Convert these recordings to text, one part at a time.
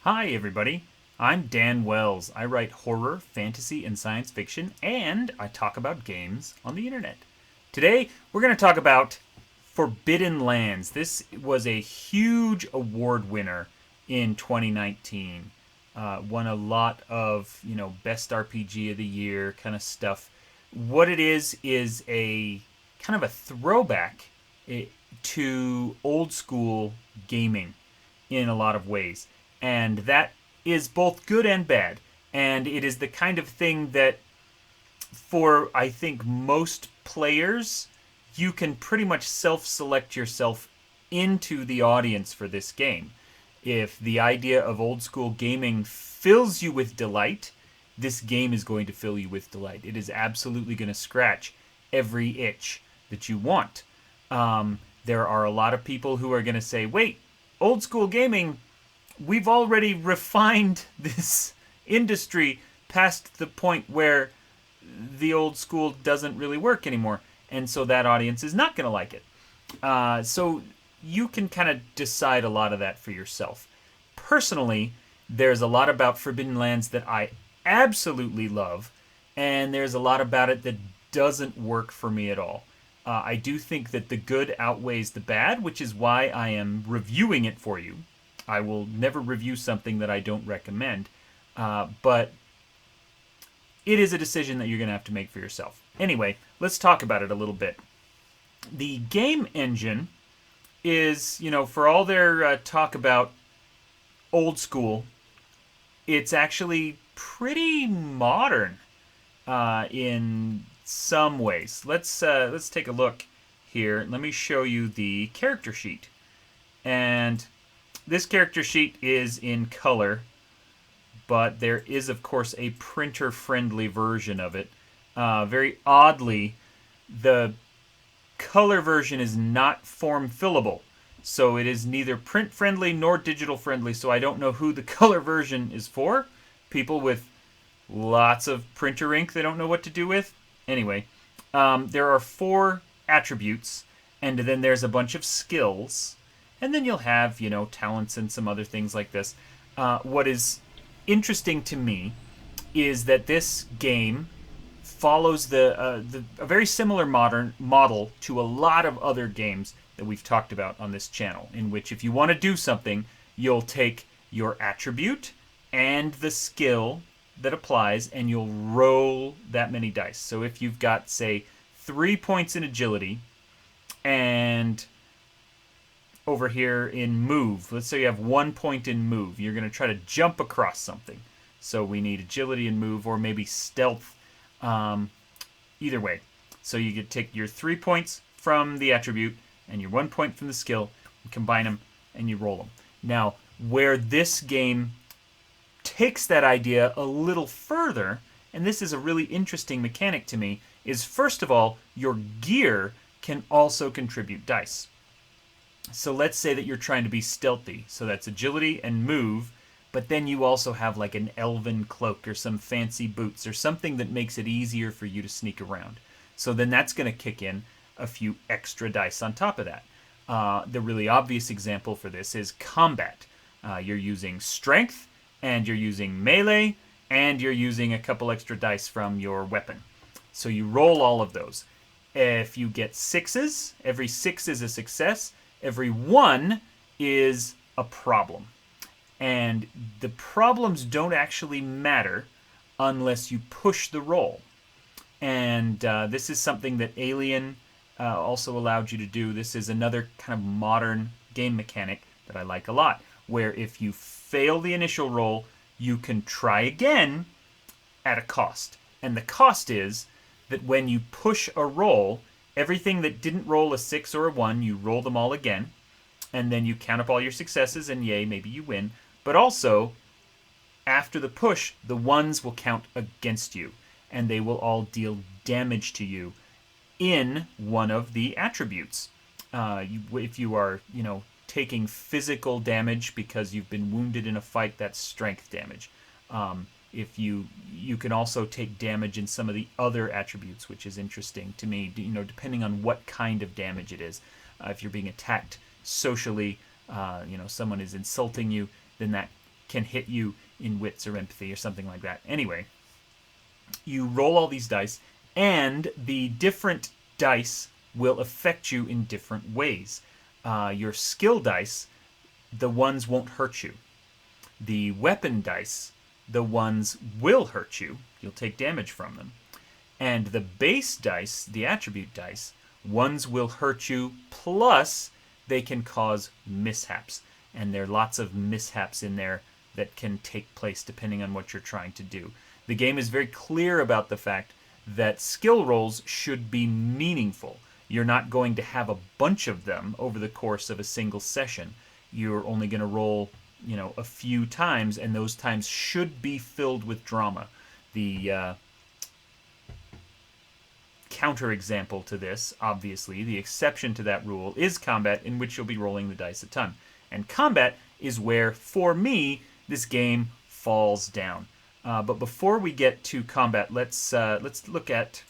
Hi, everybody. I'm Dan Wells. I write horror, fantasy, and science fiction, and I talk about games on the internet. Today, we're going to talk about Forbidden Lands. This was a huge award winner in 2019. Won a lot of, best RPG of the year kind of stuff. What it is a kind of a throwback to old school gaming in a lot of ways. And that is both good and bad. And it is the kind of thing that, for I think most players, you can pretty much self select yourself into the audience for this game. If the idea of old school gaming fills you with delight, this game is going to fill you with delight. It is absolutely going to scratch every itch that you want. There are a lot of people who are going to say, wait, old school gaming, we've already refined this industry past the point where the old school doesn't really work anymore. And so that audience is not going to like it. So you can kind of decide a lot of that for yourself. Personally, there's a lot about Forbidden Lands that I absolutely love, and there's a lot about it that doesn't work for me at all. I do think that the good outweighs the bad, which is why I am reviewing it for you. I will never review something that I don't recommend, but it is a decision that you're going to have to make for yourself. Anyway, let's talk about it a little bit. The game engine is, for all their talk about old school, it's actually pretty modern in some ways. Let's take a look here. Let me show you the character sheet. And this character sheet is in color, but there is, of course, a printer-friendly version of it. Very oddly, the color version is not form-fillable, so it is neither print-friendly nor digital-friendly, so I don't know who the color version is for. People with lots of printer ink they don't know what to do with. Anyway, there are 4 attributes, and then there's a bunch of skills, and then you'll have, talents and some other things like this. What is interesting to me is that this game follows a very similar modern model to a lot of other games that we've talked about on this channel, in which if you want to do something, you'll take your attribute and the skill that applies, and you'll roll that many dice. So if you've got, say, 3 points in agility, and over here in move, let's say you have 1 point in move, you're going to try to jump across something. So we need agility and move, or maybe stealth. Either way. So you could take your 3 points from the attribute and your 1 point from the skill, and combine them, and you roll them. Now, where this game takes that idea a little further, and this is a really interesting mechanic to me, is first of all, your gear can also contribute dice. So let's say that you're trying to be stealthy, so that's agility and move, but then you also have like an elven cloak or some fancy boots or something that makes it easier for you to sneak around. So then that's going to kick in a few extra dice on top of that. The really obvious example for this is combat. You're using strength, and you're using melee, and you're using a couple extra dice from your weapon. So you roll all of those. If you get 6s, every 6 is a success. Every 1 is a problem. And the problems don't actually matter unless you push the roll. And this is something that Alien also allowed you to do. This is another kind of modern game mechanic that I like a lot, where if you fail the initial roll, you can try again at a cost. And the cost is that when you push a roll, everything that didn't roll a 6 or a 1, you roll them all again, and then you count up all your successes, and yay, maybe you win. But also, after the push, the 1s will count against you, and they will all deal damage to you in one of the attributes. If you are, taking physical damage because you've been wounded in a fight, that's strength damage. If you can also take damage in some of the other attributes, which is interesting to me, depending on what kind of damage it is. If you're being attacked socially, someone is insulting you, then that can hit you in wits or empathy or something like that. Anyway, you roll all these dice, and the different dice will affect you in different ways. Your skill dice, the ones won't hurt you. The weapon dice, the ones will hurt you. You'll take damage from them. And the base dice, the attribute dice, ones will hurt you, plus they can cause mishaps. And there are lots of mishaps in there that can take place depending on what you're trying to do. The game is very clear about the fact that skill rolls should be meaningful. You're not going to have a bunch of them over the course of a single session. You're only going to roll, a few times, and those times should be filled with drama. The counterexample to this, obviously, the exception to that rule, is combat, in which you'll be rolling the dice a ton. And combat is where, for me, this game falls down. But before we get to combat, let's look at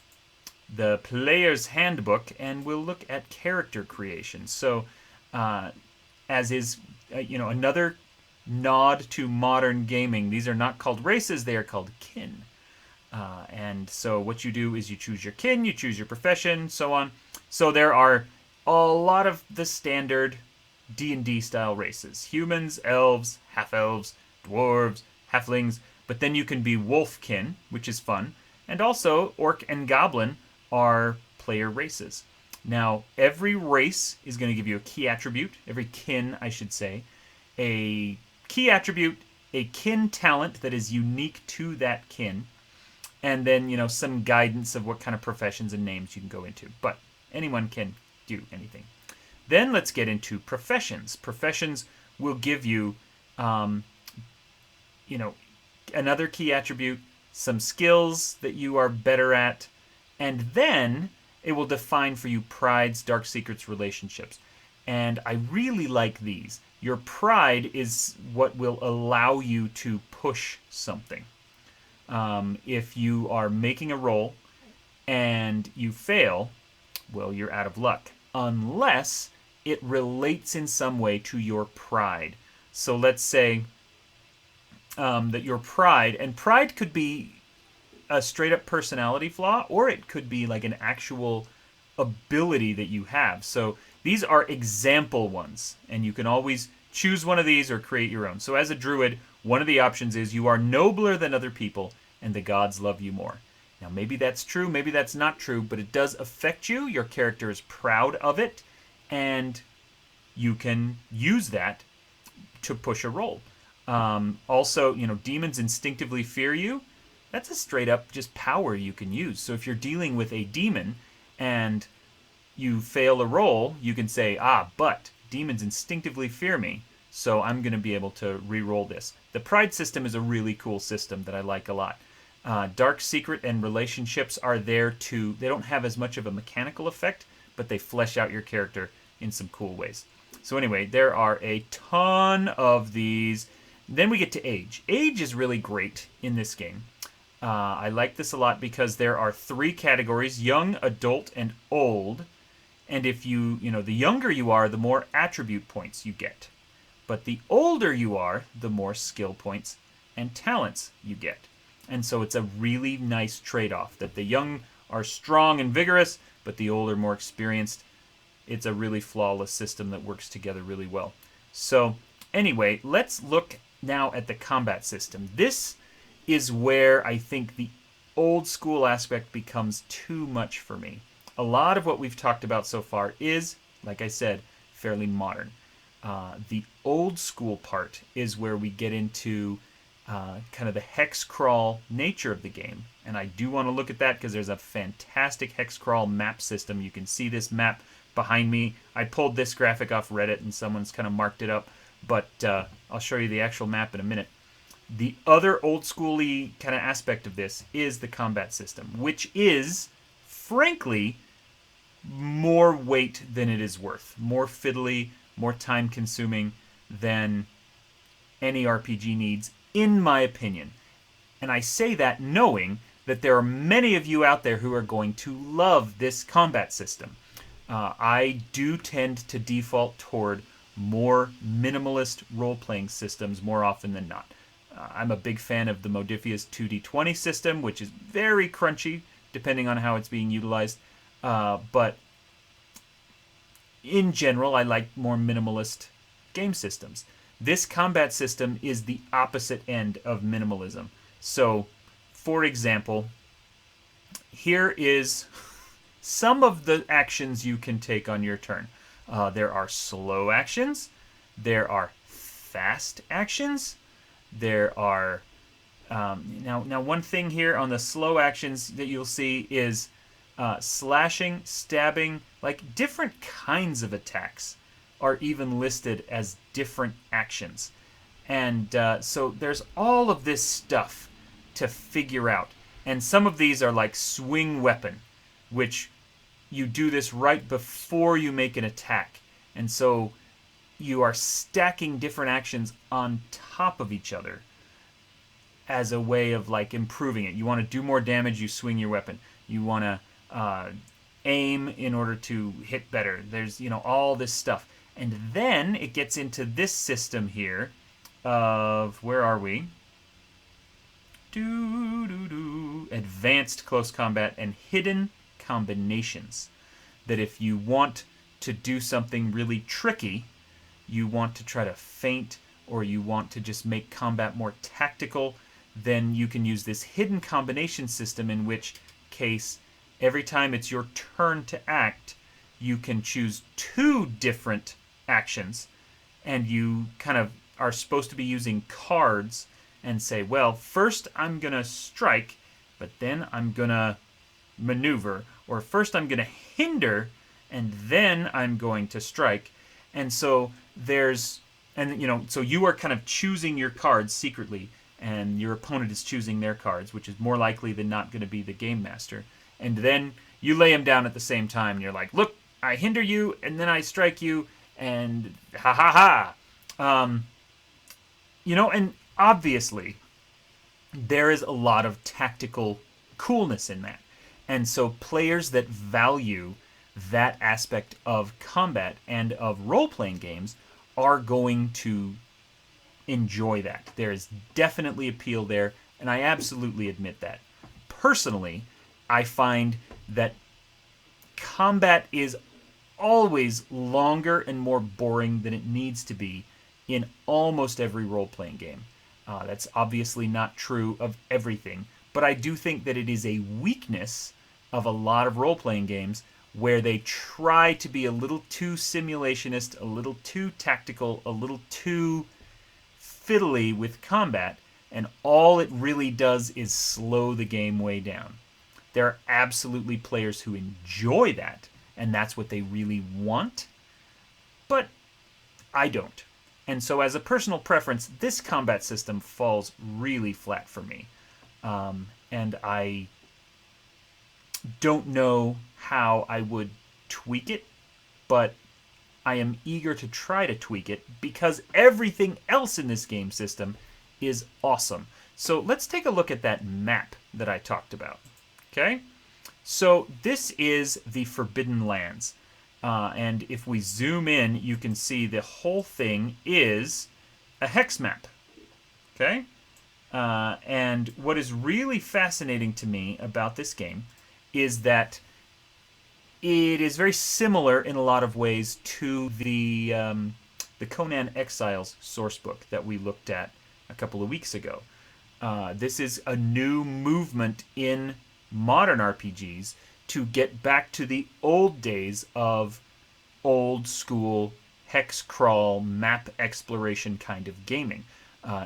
the player's handbook, and we'll look at character creation. So, as is, another nod to modern gaming, these are not called races, they are called kin. And so what you do is you choose your kin, you choose your profession, so on. So there are a lot of the standard D&D style races. Humans, elves, half-elves, dwarves, halflings, but then you can be wolfkin, which is fun. And also, orc and goblin are player races. Now, every race is going to give you a key attribute, every kin, I should say, a key attribute, a kin talent that is unique to that kin, and then, some guidance of what kind of professions and names you can go into. But anyone can do anything. Then let's get into professions. Professions will give you, another key attribute, some skills that you are better at, and then it will define for you prides, dark secrets, relationships. And I really like these. Your pride is what will allow you to push something. If you are making a roll and you fail, well, you're out of luck. Unless it relates in some way to your pride. So let's say that your pride, and pride could be a straight up personality flaw, or it could be like an actual ability that you have. So these are example ones, and you can always choose one of these or create your own. So as a druid, one of the options is you are nobler than other people, and the gods love you more. Now maybe that's true, maybe that's not true, but it does affect you. Your character is proud of it, and you can use that to push a roll. Also, demons instinctively fear you. That's a straight up just power you can use. So if you're dealing with a demon and you fail a roll, you can say, but demons instinctively fear me, so I'm going to be able to re-roll this. The pride system is a really cool system that I like a lot. Dark secret and relationships are there they don't have as much of a mechanical effect, but they flesh out your character in some cool ways. So anyway, there are a ton of these. Then we get to age. Age is really great in this game. I like this a lot because there are 3 categories: young, adult, and old. And if the younger you are, the more attribute points you get. But the older you are, the more skill points and talents you get. And so it's a really nice trade-off that the young are strong and vigorous, but the old are more experienced. It's a really flawless system that works together really well. So anyway, let's look now at the combat system. This is where I think the old school aspect becomes too much for me. A lot of what we've talked about so far is, like I said, fairly modern. The old school part is where we get into kind of the hex crawl nature of the game. And I do want to look at that because there's a fantastic hex crawl map system. You can see this map behind me. I pulled this graphic off Reddit and someone's kind of marked it up, but I'll show you the actual map in a minute. The other old schooly kind of aspect of this is the combat system, which is, frankly, more weight than it is worth. More fiddly, more time consuming than any RPG needs, in my opinion. And I say that knowing that there are many of you out there who are going to love this combat system. I do tend to default toward more minimalist role-playing systems more often than not. I'm a big fan of the Modiphius 2D20 system, which is very crunchy depending on how it's being utilized. But in general, I like more minimalist game systems. This combat system is the opposite end of minimalism. So, for example, here is some of the actions you can take on your turn. There are slow actions, there are fast actions, there are now one thing here on the slow actions that you'll see is slashing, stabbing, like different kinds of attacks are even listed as different actions. And so there's all of this stuff to figure out. And some of these are like swing weapon, which you do this right before you make an attack. And so you are stacking different actions on top of each other as a way of like improving it. You want to do more damage, you swing your weapon. You want to aim in order to hit better. There's, all this stuff. And then it gets into this system here of, where are we? Advanced close combat and hidden combinations. That if you want to do something really tricky, you want to try to feint, or you want to just make combat more tactical, then you can use this hidden combination system, in which case every time it's your turn to act, you can choose 2 different actions, and you kind of are supposed to be using cards and say, well, first I'm going to strike, but then I'm going to maneuver, or first I'm going to hinder, and then I'm going to strike. And so so you are kind of choosing your cards secretly, and your opponent is choosing their cards, which is more likely than not going to be the game master. And then you lay them down at the same time, and you're like, look, I hinder you, and then I strike you, and ha ha ha. And obviously, there is a lot of tactical coolness in that. And so players that value that aspect of combat and of role-playing games are going to enjoy that. There is definitely appeal there, and I absolutely admit that. Personally, I find that combat is always longer and more boring than it needs to be in almost every role-playing game. That's obviously not true of everything, but I do think that it is a weakness of a lot of role-playing games where they try to be a little too simulationist, a little too tactical, a little too fiddly with combat, and all it really does is slow the game way down. There are absolutely players who enjoy that, and that's what they really want, but I don't. And so as a personal preference, this combat system falls really flat for me. And I don't know how I would tweak it, but I am eager to try to tweak it because everything else in this game system is awesome. So let's take a look at that map that I talked about. Okay? So this is the Forbidden Lands. And if we zoom in, you can see the whole thing is a hex map. Okay? And what is really fascinating to me about this game is that it is very similar in a lot of ways to the Conan Exiles sourcebook that we looked at a couple of weeks ago. This is a new movement in modern RPGs to get back to the old days of old school hex crawl map exploration kind of gaming.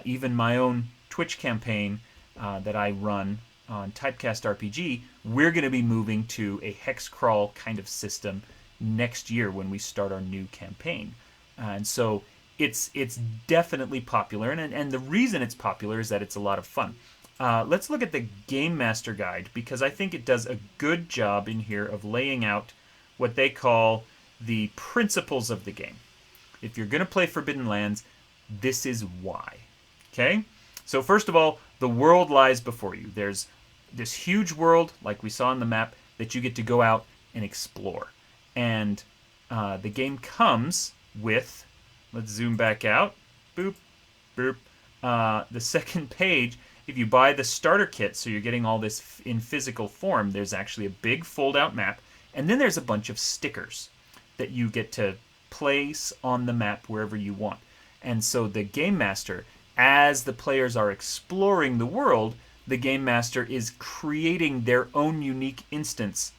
Even my own Twitch campaign that I run on Typecast RPG, we're going to be moving to a hex crawl kind of system next year when we start our new campaign. And so it's definitely popular, and the reason it's popular is that it's a lot of fun. Let's look at the Game Master Guide, because I think it does a good job in here of laying out what they call the principles of the game. If you're going to play Forbidden Lands, this is why. Okay? So first of all, the world lies before you. There's this huge world, like we saw on the map, that you get to go out and explore. And the game comes with Let's zoom back out. Boop, boop. The second page, if you buy the starter kit, so you're getting all this in physical form, there's actually a big fold-out map, and then there's a bunch of stickers that you get to place on the map wherever you want. And so the Game Master, as the players are exploring the world, the Game Master is creating their own unique instance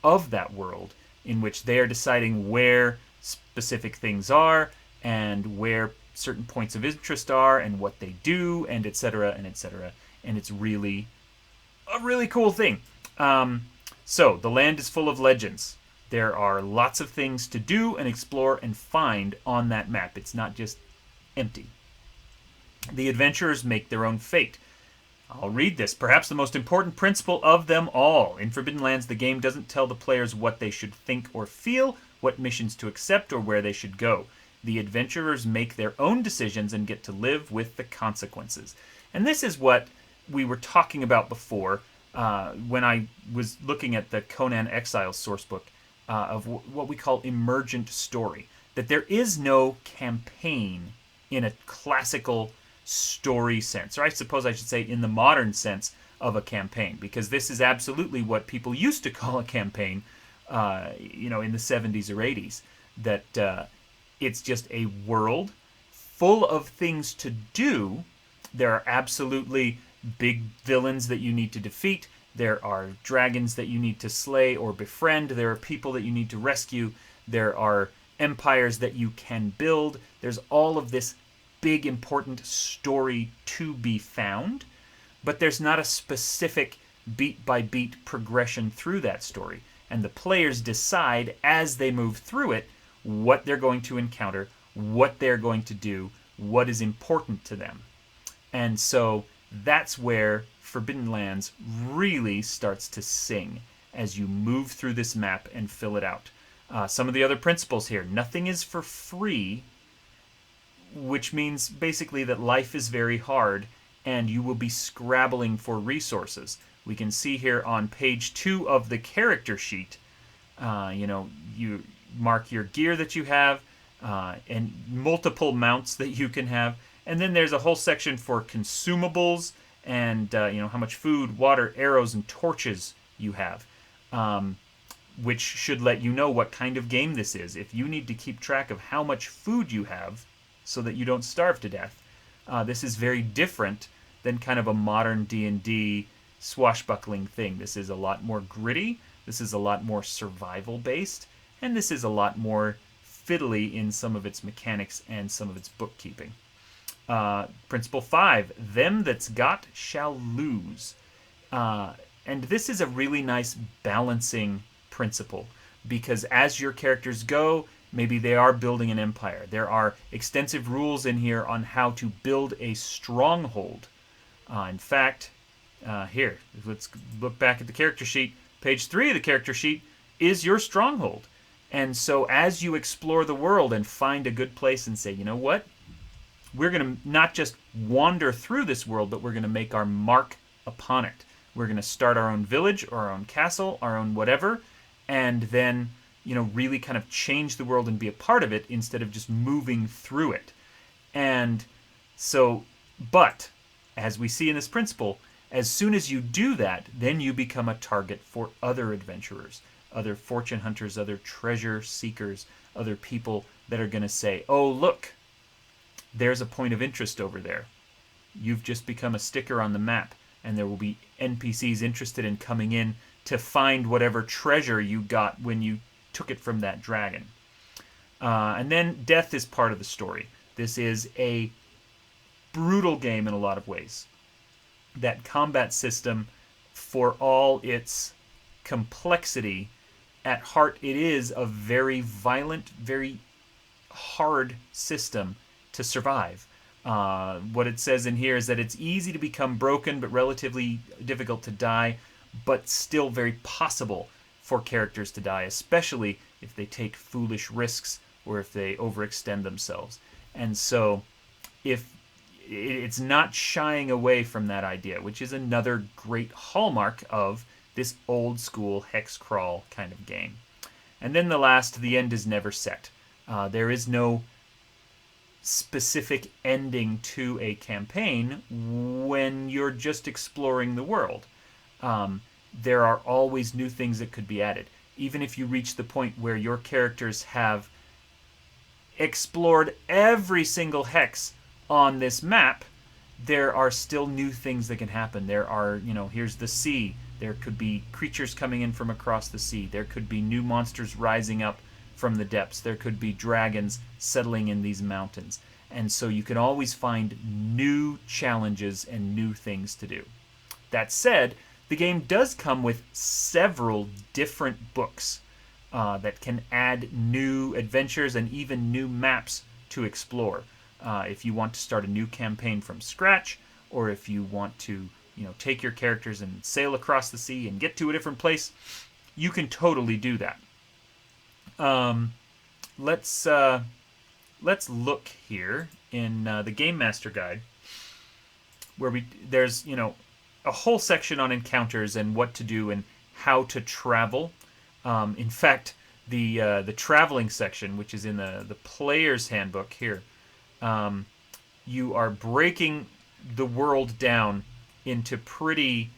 of that world in which they are deciding where specific things are and where certain points of interest are and what they do and etc. and etc. And it's really a really cool thing. So the land is full of legends. There are lots of things to do and explore and find on that map. It's not just empty. The adventurers make their own fate. I'll read this. Perhaps the most important principle of them all. In Forbidden Lands, the game doesn't tell the players what they should think or feel, what missions to accept, or where they should go. The adventurers make their own decisions and get to live with the consequences. And this is what we were talking about before when I was looking at the Conan Exiles sourcebook of what we call emergent story. That there is no campaign in a classical story sense, or I suppose I should say in the modern sense of a campaign, because this is absolutely what people used to call a campaign, in the 70s or 80s. That it's just a world full of things to do. There are absolutely big villains that you need to defeat. There are dragons that you need to slay or befriend. There are people that you need to rescue. There are empires that you can build. There's all of this big, important story to be found, but there's not a specific beat-by-beat progression through that story. And the players decide as they move through it what they're going to encounter, what they're going to do, what is important to them. And so that's where Forbidden Lands really starts to sing as you move through this map and fill it out. Some of the other principles here. Nothing is for free, which means basically that life is very hard and you will be scrabbling for resources. We can see here on page 2 of the character sheet, you mark your gear that you have and multiple mounts that you can have. And then there's a whole section for consumables and how much food, water, arrows, and torches you have, which should let you know what kind of game this is. If you need to keep track of how much food you have so that you don't starve to death, this is very different than kind of a modern D&D swashbuckling thing. This is a lot more gritty, this is a lot more survival-based, and this is a lot more fiddly in some of its mechanics and some of its bookkeeping. Principle 5, them that's got shall lose. And this is a really nice balancing principle, because as your characters go, maybe they are building an empire. There are extensive rules in here on how to build a stronghold. In fact, here, let's look back at the character sheet. Page 3 of the character sheet is your stronghold. And so as you explore the world and find a good place and say, you know what? We're going to not just wander through this world, but we're going to make our mark upon it. We're going to start our own village or our own castle, our own whatever, and then, really kind of change the world and be a part of it instead of just moving through it. And so, but, as we see in this principle, as soon as you do that, then you become a target for other adventurers, other fortune hunters, other treasure seekers, other people that are going to say, oh, look, there's a point of interest over there. You've just become a sticker on the map, and there will be NPCs interested in coming in to find whatever treasure you got when you took it from that dragon. And then death is part of the story. This is a brutal game in a lot of ways. That combat system, for all its complexity, at heart it is a very violent, very hard system to survive. What it says in here is that it's easy to become broken, but relatively difficult to die, but still very possible for characters to die, especially if they take foolish risks or if they overextend themselves. And so, if it's not shying away from that idea, which is another great hallmark of this old school hex crawl kind of game. And then the last, the end is never set. There is no specific ending to a campaign when you're just exploring the world. There are always new things that could be added. Even if you reach the point where your characters have explored every single hex on this map, there are still new things that can happen. There are, here's the sea. There could be creatures coming in from across the sea. There could be new monsters rising up from the depths. There could be dragons settling in these mountains. And so you can always find new challenges and new things to do. That said, the game does come with several different books that can add new adventures and even new maps to explore. If you want to start a new campaign from scratch, or if you want to, take your characters and sail across the sea and get to a different place, you can totally do that. Let's look here in the Game Master Guide, where there's a whole section on encounters and what to do and how to travel. In fact, the traveling section, which is in the player's handbook here, you are breaking the world down into pretty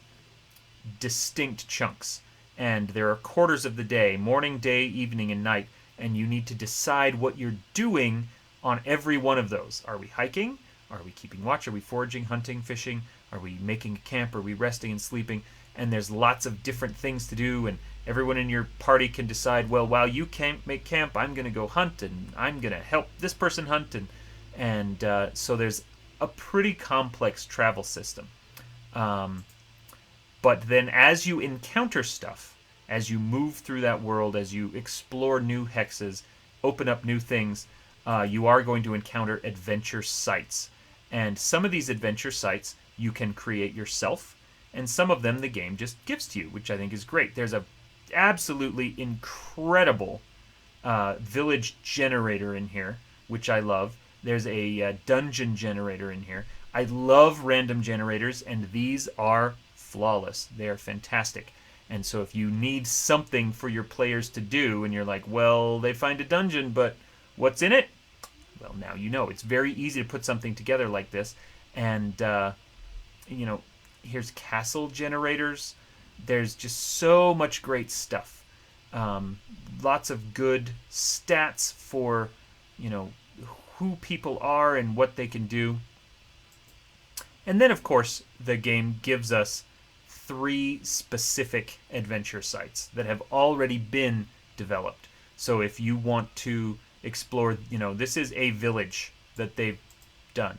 distinct chunks. And there are quarters of the day, morning, day, evening, and night, and you need to decide what you're doing on every one of those. Are we hiking? Are we keeping watch? Are we foraging, hunting, fishing? Are we making a camp? Are we resting and sleeping? And there's lots of different things to do, and everyone in your party can decide, well, while you can't make camp, I'm going to go hunt, and I'm going to help this person hunt, and so there's a pretty complex travel system. But then as you encounter stuff, as you move through that world, as you explore new hexes, open up new things, you are going to encounter adventure sites. And some of these adventure sites you can create yourself, and some of them the game just gives to you, which I think is great. There's a absolutely incredible village generator in here, which I love. There's a dungeon generator in here. I love random generators, and these are flawless. They are fantastic. And so if you need something for your players to do, and you're like, well, they find a dungeon, but what's in it? Well, now you know. It's very easy to put something together like this. And, here's castle generators. There's just so much great stuff. Lots of good stats for, who people are and what they can do. And then, of course, the game gives us 3 specific adventure sites that have already been developed. So if you want to explore, this is a village that they've done.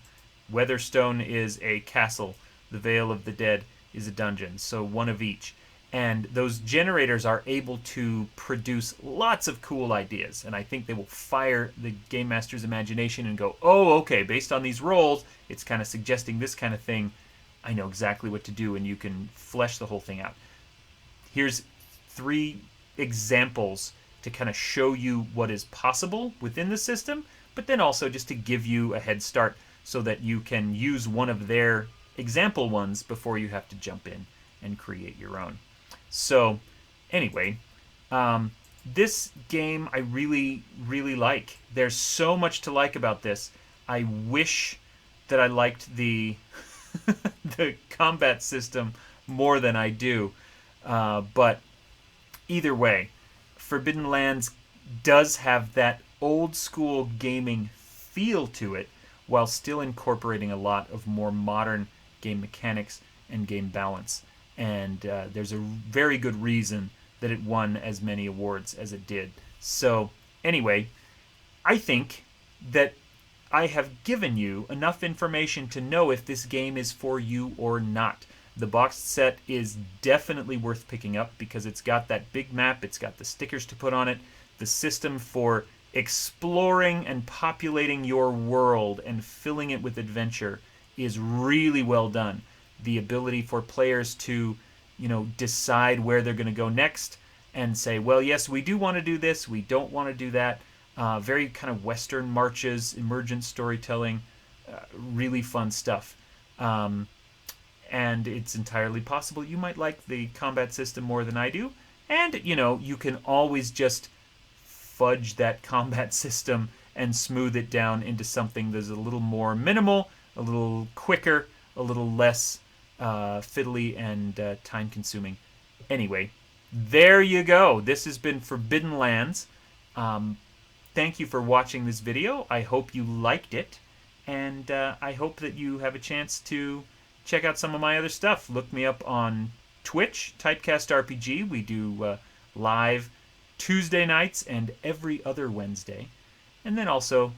Weatherstone is a castle. The Vale of the Dead is a dungeon. So one of each. And those generators are able to produce lots of cool ideas. And I think they will fire the Game Master's imagination and go, oh, okay, based on these rolls, it's kind of suggesting this kind of thing. I know exactly what to do, and you can flesh the whole thing out. Here's 3 examples to kind of show you what is possible within the system, but then also just to give you a head start so that you can use one of their example ones before you have to jump in and create your own. So, anyway, this game I really, really like. There's so much to like about this. I wish that I liked the the combat system more than I do. But either way, Forbidden Lands does have that old school gaming feel to it while still incorporating a lot of more modern game mechanics and game balance. And there's a very good reason that it won as many awards as it did. So anyway, I think that I have given you enough information to know if this game is for you or not. The boxed set is definitely worth picking up because it's got that big map, it's got the stickers to put on it, the system for exploring and populating your world and filling it with adventure is really well done. The ability for players to, decide where they're going to go next and say, well, yes, we do want to do this, we don't want to do that. Very kind of Western marches, emergent storytelling, really fun stuff. And it's entirely possible you might like the combat system more than I do. And, you can always just fudge that combat system and smooth it down into something that's a little more minimal, a little quicker, a little less fiddly and time-consuming. Anyway, there you go. This has been Forbidden Lands. Thank you for watching this video. I hope you liked it, and I hope that you have a chance to check out some of my other stuff. Look me up on Twitch, Typecast RPG. We do live Tuesday nights and every other Wednesday. And then also,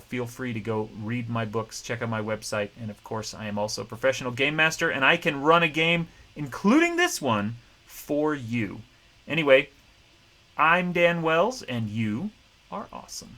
feel free to go read my books, check out my website, and of course, I am also a professional game master, and I can run a game, including this one, for you. Anyway, I'm Dan Wells, and you are awesome.